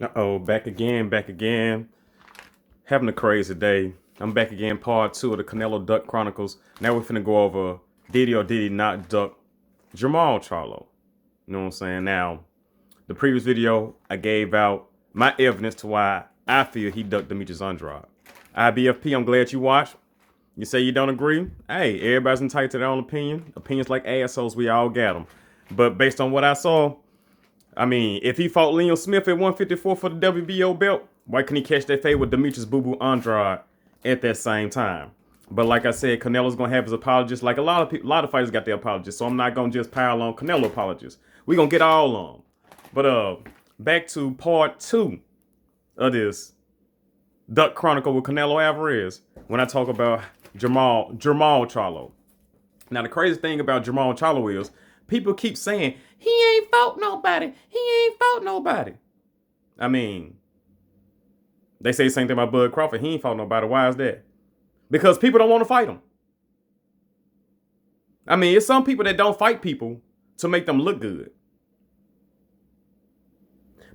Uh-oh, back again, back again. Having a crazy day. I'm back again, part two of the Canelo Duck Chronicles. Now we're finna go over did or did he not duck Jermall Charlo. You know what I'm saying? Now, the previous video, I gave out my evidence to why I feel he ducked Demetrius Andrade. IBFP, I'm glad you watched. You say you don't agree? Hey, everybody's entitled to their own opinion. Opinions like assholes, we all got them. But based on what I saw, I mean, if he fought Liam Smith at 154 for the WBO belt, why couldn't he catch that fade with Demetrius Boo Boo Andrade at that same time? But like I said, Canelo's gonna have his apologists. Like a lot of people, a lot of fighters got their apologists, so I'm not gonna just pile on Canelo apologists. We gonna get all on. But back to part two of this Duck Chronicle with Canelo Alvarez. When I talk about Jermall Charlo. Now the crazy thing about Jermall Charlo is people keep saying he ain't fought nobody. He ain't fought nobody. I mean, they say the same thing about Bud Crawford. He ain't fought nobody. Why is that? Because people don't want to fight him. I mean, it's some people that don't fight people to make them look good.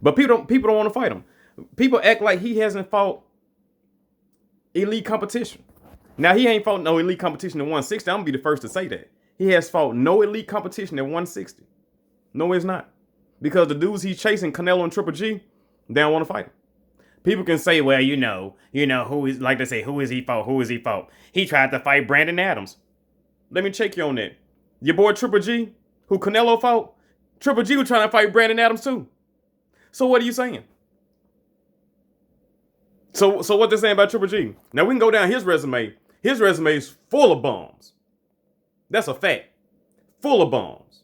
But people don't want to fight him. People act like he hasn't fought elite competition. Now, he ain't fought no elite competition at 160. I'm going to be the first to say that. He has fought no elite competition at 160. No, it's not. Because the dudes he's chasing, Canelo and Triple G, they don't want to fight him. People can say, well, who is, like they say, who is he fought? Who is he fought? He tried to fight Brandon Adams. Let me check you on that. Your boy Triple G, who Canelo fought, Triple G was trying to fight Brandon Adams too. So what are you saying? So what they're saying about Triple G? Now we can go down his resume. His resume is full of bombs. That's a fact. Full of bombs.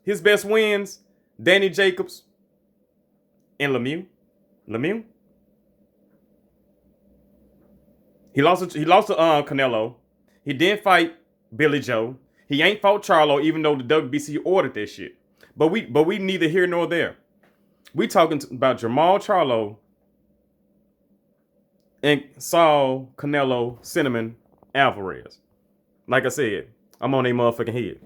His best wins, Danny Jacobs and Lemieux. He lost to Canelo. He didn't fight Billy Joe. He ain't fought Charlo, even though the WBC ordered that shit. But we neither here nor there. We talking about Jermall Charlo and Saul Canelo Cinnamon Alvarez. Like I said, I'm on a motherfucking head.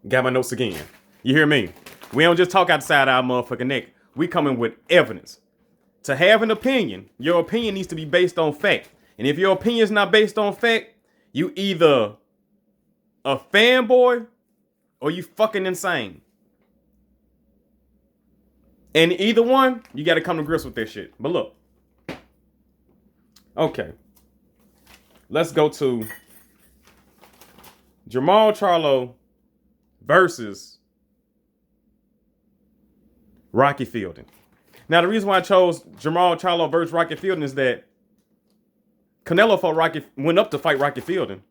Got my notes again. You hear me? We don't just talk outside our motherfucking neck. We coming with evidence. To have an opinion, your opinion needs to be based on fact. And if your opinion is not based on fact, you either a fanboy or you fucking insane. And either one, you got to come to grips with this shit. But look. Okay. Let's go to Jermall Charlo versus Rocky Feilding. Now, the reason why I chose Jermall Charlo versus Rocky Feilding is that Canelo went up to fight Rocky Feilding,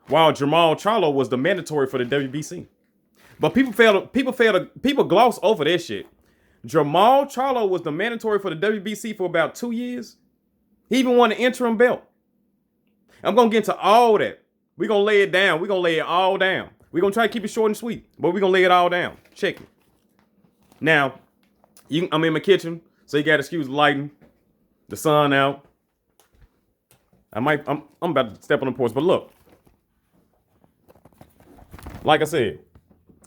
while Jermall Charlo was the mandatory for the WBC. But people gloss over that shit. Jermall Charlo was the mandatory for the WBC for about 2 years. He even won the interim belt. I'm going to get into all that. We're going to lay it down. We're going to lay it all down. We're going to try to keep it short and sweet, but we're going to lay it all down. Check it. Now, I'm in my kitchen, so you got to excuse the lighting, the sun out. I'm about to step on the porch, but look. Like I said,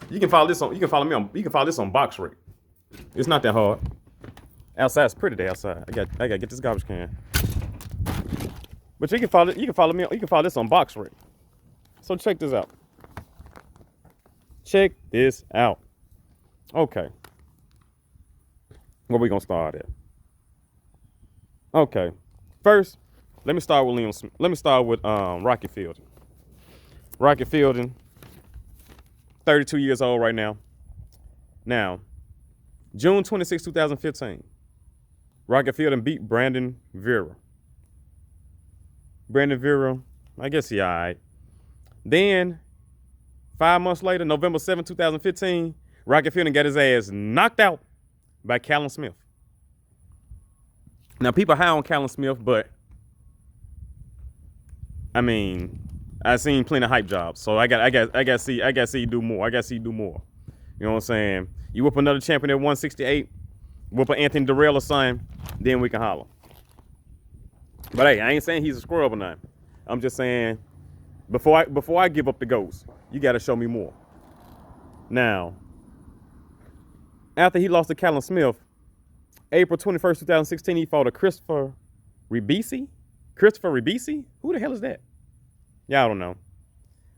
you can follow this on Box Rate. It's not that hard. Outside's pretty day outside. I got to get this garbage can. But you can follow this on Box Rate. So check this out. Check this out. Okay. Where we gonna start at? Okay. First, let me start with Rocky Feilding. Rocky Feilding, 32 years old right now. Now, June 26, 2015, Rocky Feilding beat Brandon Vera. Brandon Vera, I guess he all right. Then, 5 months later, November 7, 2015, Rocky Feilding got his ass knocked out by Callum Smith. Now, people high on Callum Smith, but I mean, I've seen plenty of hype jobs, so I got to see you do more. I got to see you do more. You know what I'm saying? You whip another champion at 168, whip an Anthony Durrell or something, then we can holler. But hey, I ain't saying he's a scrub or nothing. I'm just saying, before I give up the ghost, you got to show me more. Now, after he lost to Callum Smith, April 21st, 2016, he fought a Christopher Ribisi. Christopher Ribisi? Who the hell is that? Y'all don't know.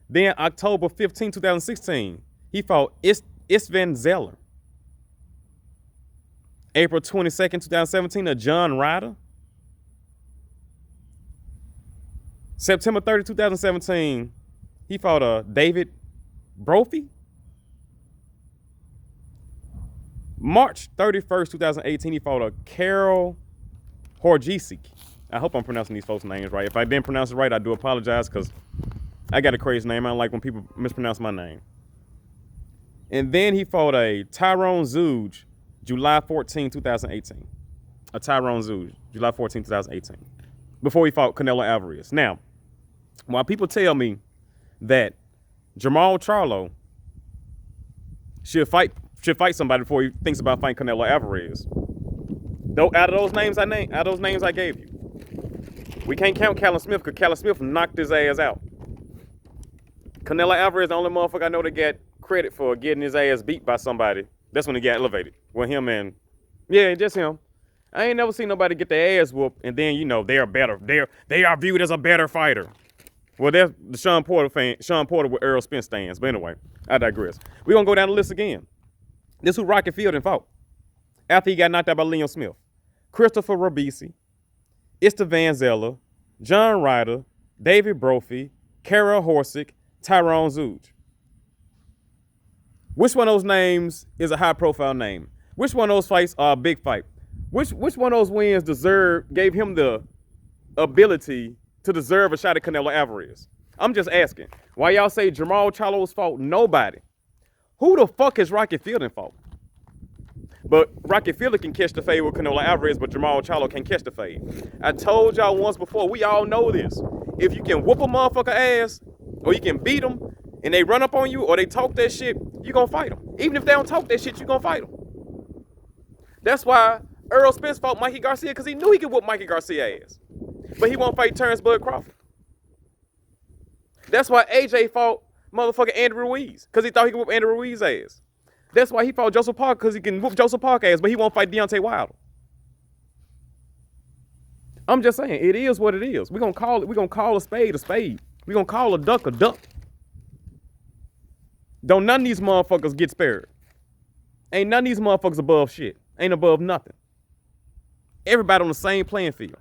Then October 15, 2016, he fought Istvan Zeller. April 22nd, 2017, a John Ryder. September 30, 2017, he fought a David Brophy. March 31st, 2018, he fought a Karol Horjicic. I hope I'm pronouncing these folks' names right. If I didn't pronounce it right, I do apologize because I got a crazy name. I don't like when people mispronounce my name. And then he fought a Tyrone Zouge, July 14, 2018. A Tyrone Zouge, July 14, 2018. Before he fought Canelo Alvarez. Now, while people tell me that Jermall Charlo should fight somebody before he thinks about fighting Canelo Alvarez, though out of those names I gave you, we can't count Callum Smith because Callum Smith knocked his ass out. Canelo Alvarez is the only motherfucker I know that got credit for getting his ass beat by somebody. That's when he got elevated. Well, him and just him. I ain't never seen nobody get their ass whooped and then they are better. They are viewed as a better fighter. Well, that's the Sean Porter with Errol Spence stands. But anyway, I digress. We're gonna go down the list again. This is who Rocky Feilding fought after he got knocked out by Liam Smith. Christopher Ribisi, Istvan Zeller, John Ryder, David Brophy, Karol Horjicic, Tyrone Zouge. Which one of those names is a high-profile name? Which one of those fights are a big fight? Which one of those wins gave him the ability to deserve a shot at Canelo Alvarez? I'm just asking. Why y'all say Jermall Charlo's fought nobody? Who the fuck has Rocky Feilding fought? But Rocky Feilding can catch the fade with Canelo Alvarez, but Jermall Charlo can't catch the fade. I told y'all once before, we all know this. If you can whoop a motherfucker ass, or you can beat them, and they run up on you, or they talk that shit, you gonna fight them. Even if they don't talk that shit, you gonna fight them. That's why Errol Spence fought Mikey Garcia, because he knew he could whoop Mikey Garcia ass. But he won't fight Terrence Bud Crawford. That's why AJ fought motherfucking Andy Ruiz, because he thought he could whoop Andy Ruiz's ass. That's why he fought Joseph Parker, because he can whoop Joseph Parker's ass, but he won't fight Deontay Wilder. I'm just saying, it is what it is. We're gonna call a spade a spade. We're gonna call a duck a duck. Don't none of these motherfuckers get spared. Ain't none of these motherfuckers above shit. Ain't above nothing. Everybody on the same playing field.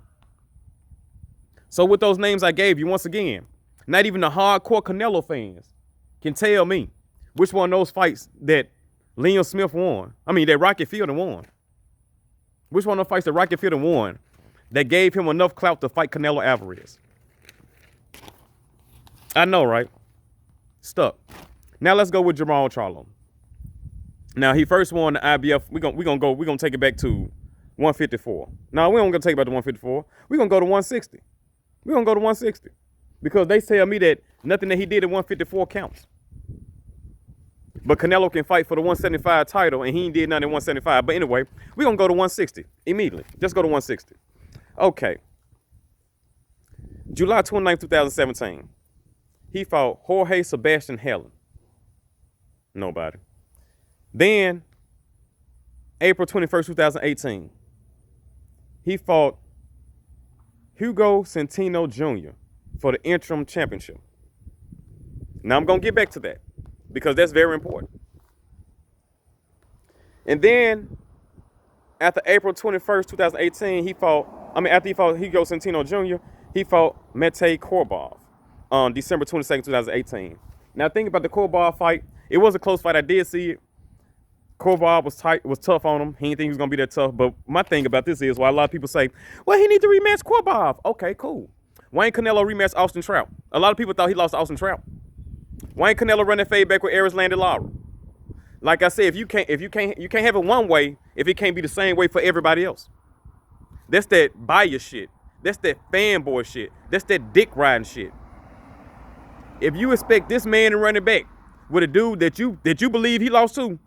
So with those names I gave you, once again, not even the hardcore Canelo fans can tell me which one of those fights that Liam Smith won, that Rocky Feilding won. Which one of those fights that Rocky Feilding won that gave him enough clout to fight Canelo Alvarez? I know, right? Stuck. Now let's go with Jermall Charlo. Now he first won the IBF. We're gonna take it back to 154. No, we don't gonna take it back to 154. We're gonna go to 160. We're gonna go to 160. Because they tell me that nothing that he did at 154 counts. But Canelo can fight for the 175 title, and he ain't did nothing at 175. But anyway, we're gonna go to 160 immediately. Just go to 160. Okay. July 29th, 2017. He fought Jorge Sebastian Helen. Nobody. Then, April 21st, 2018, he fought Hugo Centeno Jr. for the interim championship. Now, I'm going to get back to that because that's very important. And then, after April 21st, 2018, after he fought Hugo Centeno Jr., he fought Mete Korbov on December 22nd, 2018. Now, think about the Korbov fight. It was a close fight. I did see it. Korbov was tough on him. He didn't think he was going to be that tough. But my thing about this is why a lot of people say, well, he needs to rematch Korbov. Okay, cool. Why ain't Canelo rematch Austin Trout? A lot of people thought he lost to Austin Trout. Why ain't Canelo running fade back with Erislandy Lara? Like I said, you can't have it one way if it can't be the same way for everybody else. That's that bias shit. That's that fanboy shit. That's that dick riding shit. If you expect this man to run it back with a dude that you believe he lost to,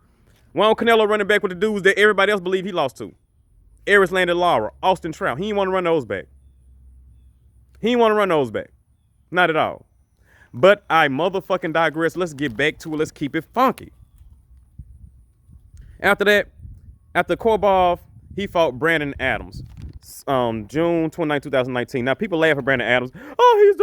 why don't Canelo run it back with the dudes that everybody else believe he lost to? Erislandy Lara, Austin Trout. He didn't want to run those back. Not at all. But I motherfucking digress. Let's get back to it. Let's keep it funky. After that, after Korbov he fought Brandon Adams, June 29, 2019. Now people laugh at Brandon Adams. Oh, he's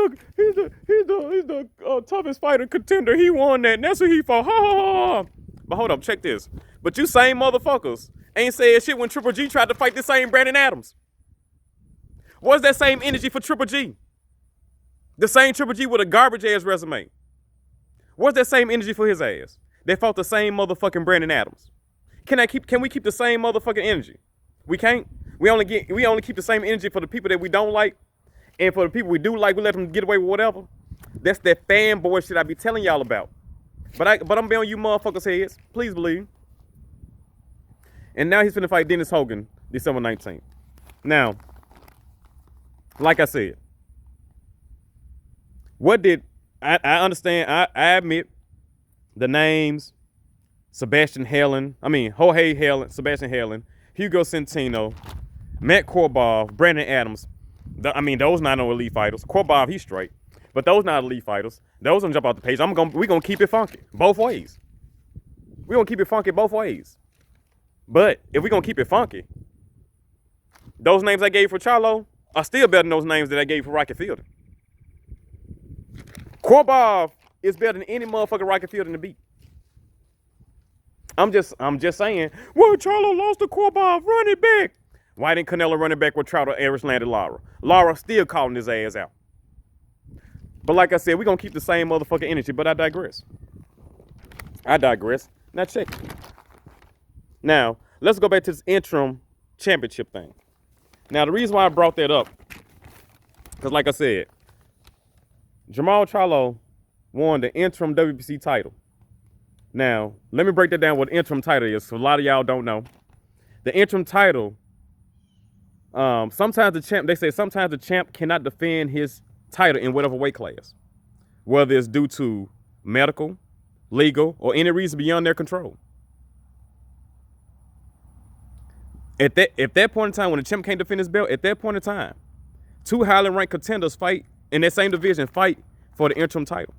the toughest fighter contender. He won that. And that's who he fought. Ha ha ha. But hold up, check this. But you same motherfuckers ain't said shit when Triple G tried to fight the same Brandon Adams. What's that same energy for Triple G? The same Triple G with a garbage ass resume. What's that same energy for his ass? They fought the same motherfucking Brandon Adams. Can we keep the same motherfucking energy? We can't. We only keep the same energy for the people that we don't like, and for the people we do like, we let them get away with whatever. That's that fanboy shit I be telling y'all about. But I'm be on you motherfuckers' heads. Please believe. And now he's finna fight Dennis Hogan December 19th. Now, like I said, what did I understand? I admit the names Sebastian Helen, Jorge Helen, Sebastian Helen, Hugo Centeno, Matt Korbov, Brandon Adams. Those not no elite fighters. Korbov, he's straight. But those not elite fighters. Those don't jump off the page. We're gonna keep it funky. Both ways. We're gonna keep it funky both ways. But if we're gonna keep it funky, those names I gave for Charlo are still better than those names that I gave for Rocket Feilding. Korbov is better than any motherfucking Rocket Feilding to beat. I'm just saying, well, Charlo lost to Korbov, run it back. Why didn't Canelo run it back with Trout or Eris landed Lara? Lara still calling his ass out. But like I said, we're going to keep the same motherfucking energy, but I digress. Now check it. Now, let's go back to this interim championship thing. Now, the reason why I brought that up, because like I said, Jermall Charlo won the interim WBC title. Now, let me break that down what the interim title is, so a lot of y'all don't know. The interim title, sometimes the champ cannot defend his title in whatever weight class, whether it's due to medical, legal, or any reason beyond their control. At that point in time, when the champ can't defend his belt, at that point in time, two highly ranked contenders fight in that same division, fight for the interim title.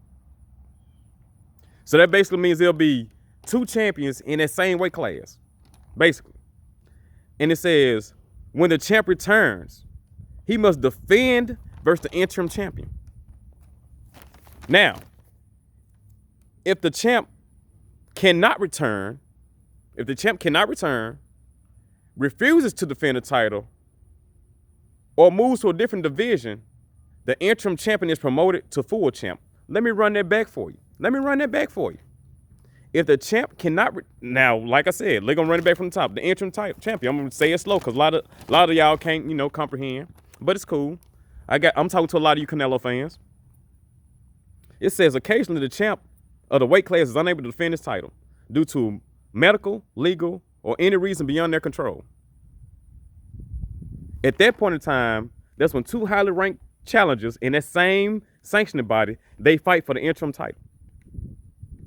So that basically means there'll be two champions in that same weight class, basically. And it says, when the champ returns, he must defend versus the interim champion. Now, if the champ cannot return, refuses to defend the title, or moves to a different division, the interim champion is promoted to full champ. Let me run that back for you. If the champ cannot, now, like I said, they're gonna run it back from the top. The interim champion. I'm gonna say it slow because a lot of y'all can't, comprehend. But it's cool. I'm talking to a lot of you Canelo fans. It says occasionally the champ of the weight class is unable to defend his title due to medical, legal, or any reason beyond their control. At that point in time, that's when two highly ranked challengers in that same sanctioning body, they fight for the interim title.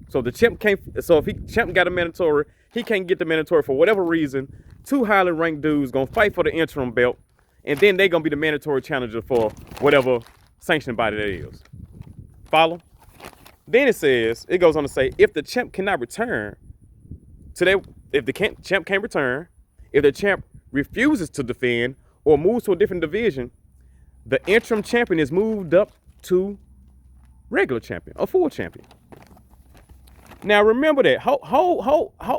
So the champ can't. So if champ got a mandatory, he can't get the mandatory for whatever reason. Two highly ranked dudes gonna fight for the interim belt, and then they gonna be the mandatory challenger for whatever sanctioning body that is. Follow? Then it goes on to say, if the champ cannot return to that, if the champ can't return, if the champ refuses to defend or moves to a different division, the interim champion is moved up to regular champion, a full champion. Now remember that.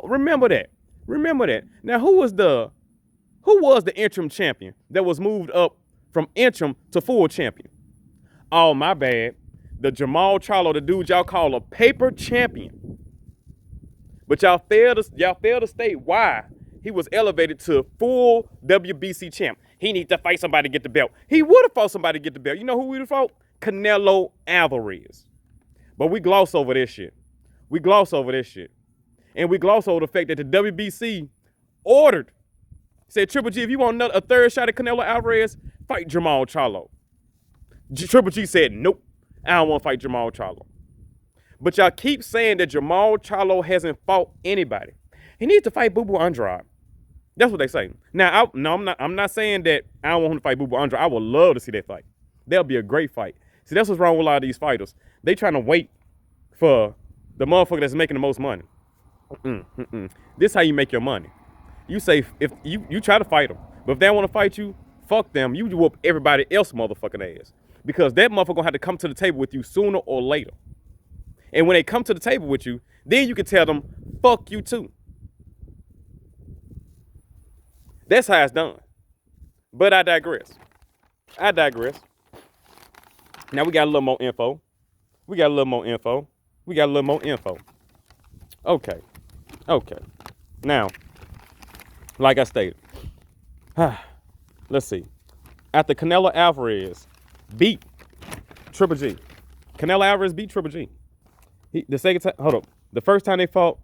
Remember that. Remember that. Now who was the interim champion that was moved up from interim to full champion? Oh, my bad. The Jermall Charlo, the dude y'all call a paper champion. But y'all failed to state why he was elevated to full WBC champ. He needs to fight somebody to get the belt. He would have fought somebody to get the belt. You know who we would have fought? Canelo Alvarez. But we gloss over this shit. And we gloss over the fact that the WBC said, Triple G, if you want a third shot at Canelo Alvarez, fight Jermall Charlo. Triple G said, nope, I don't want to fight Jermall Charlo. But y'all keep saying that Jermall Charlo hasn't fought anybody. He needs to fight Boo Boo Andrade. That's what they say. Now, I'm not saying that I don't want him to fight Boo Boo Andrade. I would love to see that fight. That'll be a great fight. See, that's what's wrong with a lot of these fighters. They trying to wait for the motherfucker that's making the most money. This is how you make your money. You say if you try to fight them, but if they don't want to fight you, fuck them. You whoop everybody else motherfucking ass, because that motherfucker gonna have to come to the table with you sooner or later. And when they come to the table with you, then you can tell them, fuck you too. That's how it's done. But I digress. Now we got a little more info. Okay. Now, like I stated, let's see. After Canelo Alvarez beat Triple G, the second time, hold up. The first time they fought,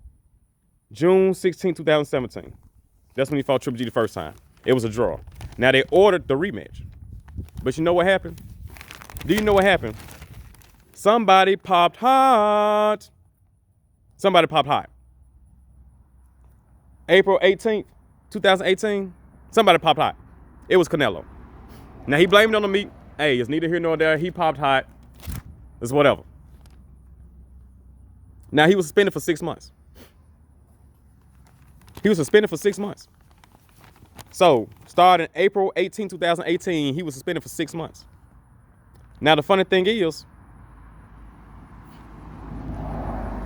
June 16, 2017. That's when he fought Triple G the first time. It was a draw. Now they ordered the rematch. But you know what happened? Do you know what happened? Somebody popped hot. April 18th, 2018, somebody popped hot. It was Canelo. Now he blamed it on the meat. Hey, it's neither here nor there. He popped hot. It's whatever. Now he was suspended for 6 months. So, starting April 18, 2018, he was suspended for 6 months. Now the funny thing is,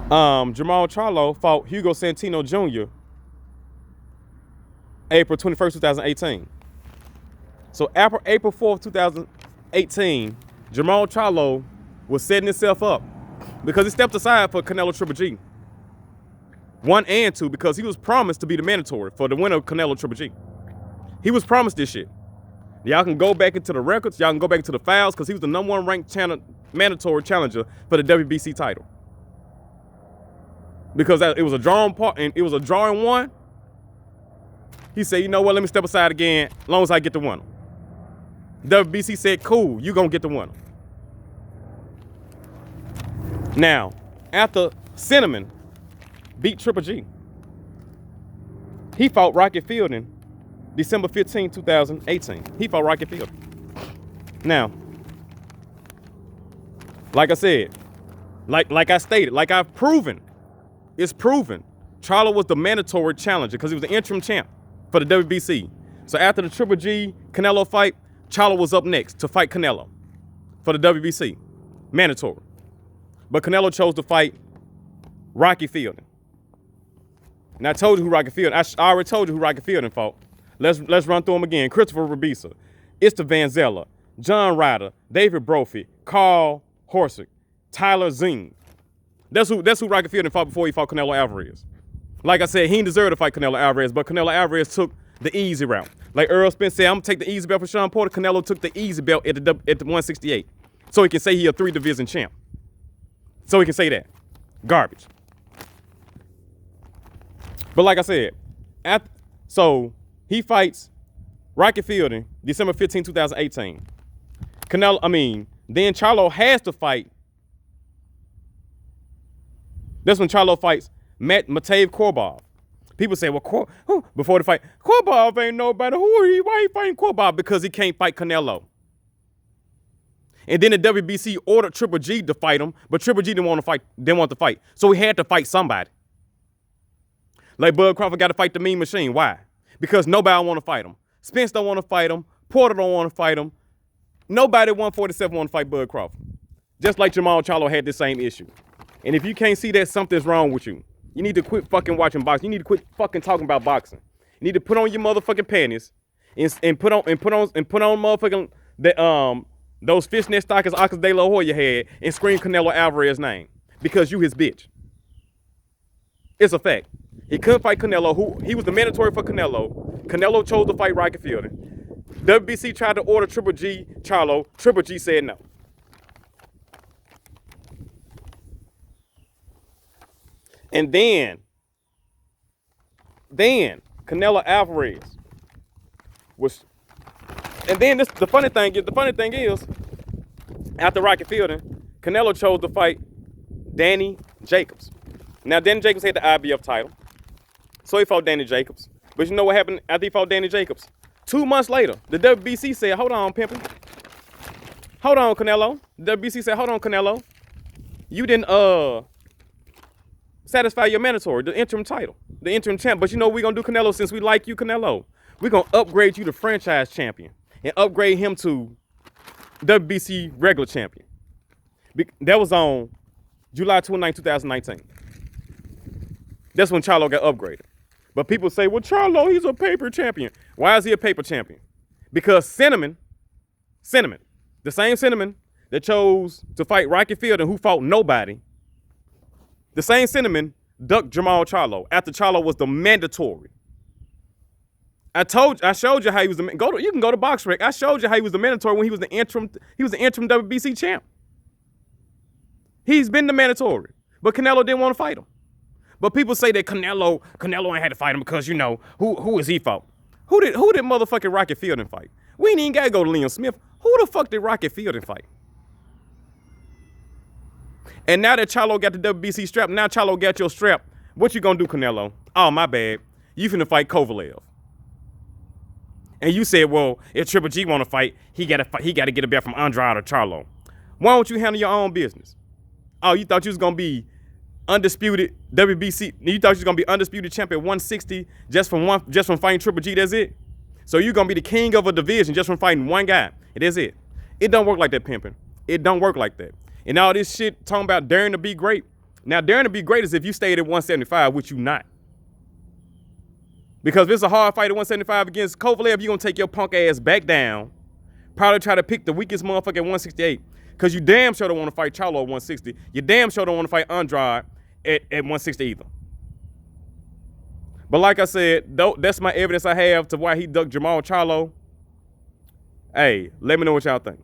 Jermall Charlo fought Hugo Santino Jr. April 21st, 2018. So after April 4th, 2018, Jermall Charlo was setting himself up because he stepped aside for Canelo Triple G. 1 and 2, because he was promised to be the mandatory for the winner of Canelo Triple G. He was promised this shit. Y'all can go back into the records. Y'all can go back into the files, because he was the #1 ranked mandatory challenger for the WBC title. Because it was a drawing part, and it was a drawing one. He said, you know what, let me step aside again, as long as I get the winner. WBC said, cool, you gonna get the winner. Now, after Cinnamon beat Triple G, he fought Rocky Feilding December 15, 2018. He fought Rocky Feilding. Now, like I said, like I stated, like I've proven, it's proven, Charlo was the mandatory challenger because he was the interim champ for the WBC. So after the Triple G Canelo fight, Charlo was up next to fight Canelo for the WBC, mandatory. But Canelo chose to fight Rocky Feilding. And I told you who Rocky Feilding, I already told you who Rocky Feilding fought. Let's run through them again. Christopher Rabisa, Ista Van Zella, John Ryder, David Brophy, Carl Horsick, Tyler Zing. That's who Rocky Feilding fought before he fought Canelo Alvarez. Like I said, he didn't deserve to fight Canelo Alvarez, but Canelo Alvarez took the easy route. Like Earl Spence said, I'm gonna take the easy belt for Sean Porter. Canelo took the easy belt at the 168. So he can say he a 3-division champ. So he can say that. Garbage. But like I said, so he fights Rocky Feilding December 15, 2018. Then Charlo has to fight. That's when Charlo fights Matej Korbov. People say, well, before the fight, Korbov ain't nobody. Why he fighting Korbov? Because he can't fight Canelo. And then the WBC ordered Triple G to fight him, but Triple G didn't want to fight. So he had to fight somebody. Like Bud Crawford got to fight the Mean Machine. Why? Because nobody want to fight him. Spence don't want to fight him. Porter don't want to fight him. Nobody at 147 want to fight Bud Crawford. Just like Jermall Charlo had this same issue. And if you can't see that, something's wrong with you. You need to quit fucking watching boxing. You need to quit fucking talking about boxing. You need to put on your motherfucking panties and put on motherfucking those fishnet stockings Oscar De La Hoya had and scream Canelo Alvarez's name because you his bitch. It's a fact. He couldn't fight Canelo. He was the mandatory for Canelo. Canelo chose to fight Rocky Feilding. WBC tried to order Triple G Charlo. Triple G said no. And then Canelo Alvarez was, and then the funny thing is, after Rocky Feilding, Canelo chose to fight Danny Jacobs. Now Danny Jacobs had the IBF title, so he fought Danny Jacobs. But you know what happened after he fought Danny Jacobs? 2 months later, the WBC said, hold on, pimpin'. Hold on, Canelo. The WBC said, hold on, Canelo. You didn't satisfy your mandatory, the interim title. the interim champ. But you know what we're going to do, Canelo, since we like you, Canelo? We're going to upgrade you to franchise champion and upgrade him to WBC regular champion. That was on July 29, 2019. That's when Charlo got upgraded. But people say, well, Charlo, he's a paper champion. Why is he a paper champion? Because Cinnamon, the same Cinnamon that chose to fight Rocky Feilding, who fought nobody, the same Cinnamon ducked Jermall Charlo after Charlo was the mandatory. I showed you how he was you can go to BoxRec. I showed you how he was the mandatory when he was the interim WBC champ. He's been the mandatory, but Canelo didn't want to fight him. But people say that Canelo ain't had to fight him because, you know, who is he fought? Who did motherfucking Rocky Feilding fight? We ain't even gotta go to Liam Smith. Who the fuck did Rocky Feilding fight? And now that Charlo got the WBC strap, now Charlo got your strap, what you gonna do, Canelo? Oh, my bad. You finna fight Kovalev. And you said, well, if Triple G wanna fight, he gotta get a bet from Andrade or Charlo. Why don't you handle your own business? Oh, you thought you was gonna be undisputed WBC? You thought you was gonna be undisputed champion 160 just from fighting Triple G? That's it. So you're gonna be the king of a division just from fighting one guy. It is it. It don't work like that, pimping. It don't work like that. And all this shit talking about daring to be great. Now, daring to be great is if you stayed at 175, which you not. Because if it's a hard fight at 175 against Kovalev, you're gonna take your punk ass back down. Probably try to pick the weakest motherfucker at 168. Because you damn sure don't want to fight Charlo at 160. You damn sure don't want to fight Andrade at 160 either. But like I said, that's my evidence I have to why he ducked Jermall Charlo. Hey, let me know what y'all think.